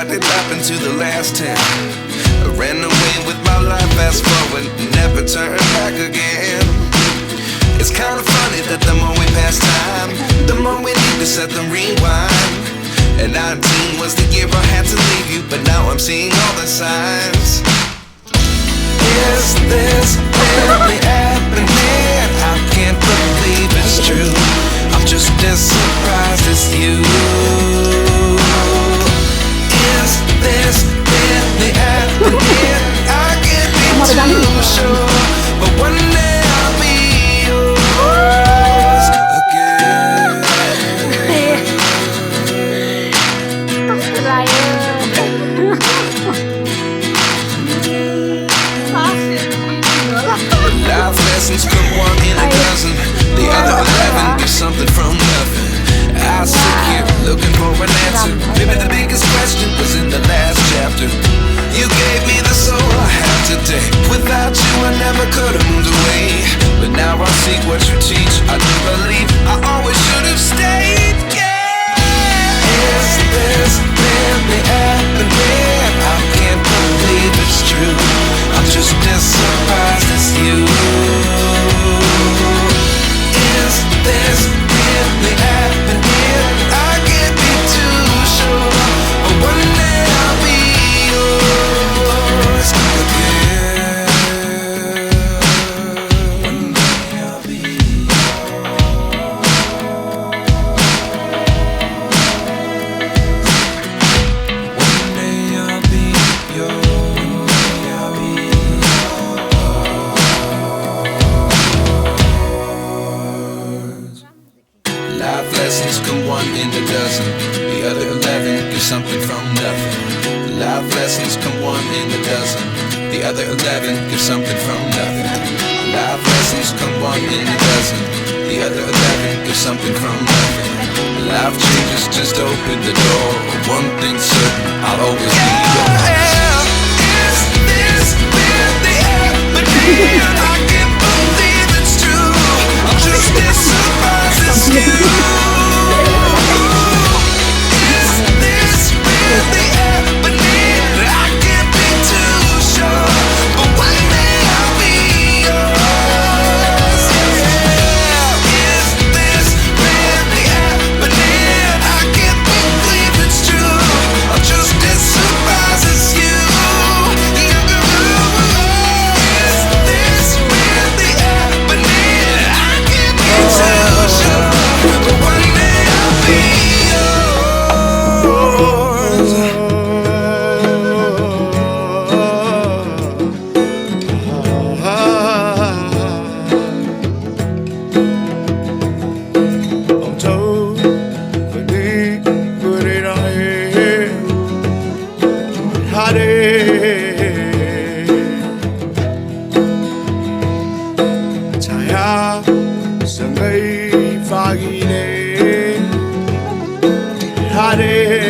what did happen to the last 10? I ran away with my life, fast forward, never turn back again. It's kind of funny that the more we pass time, the more we need to set them rewind. And 19 was the year I had to leave you, but now I'm seeing all the signs. Is this really happening? I can't believe it's true. I'm just as surprised as you. Is this really happening? I can't be too sure, but one day I'll be yours again. Life lessons come one in a dozen. The other 11 give something from nothing. I sit here looking for an answer. Maybe the biggest question was in the last chapter. You gave me the soul I have today. Without you I never could have moved away. But now I see what you teach. I do believe I always should have stayed. Yeah. Is this really happening? I can't believe it's true. I'm just as surprised as you. Is this really happening? I can't be too sure, but one day I'll be yours again. One day I'll be yours. One day I'll be yours. Life lessons come one in a dozen. The other 11 give something from nothing. Life lessons come one in a dozen. The other 11 give something from nothing. Life lessons come one in a dozen. The other 11 give something from nothing. Life changes just open the door. One thing's certain, I'll always be yours. Is this really happening? I can't believe it's true. I'm just as surprised as you. Chaya sangai fagine hare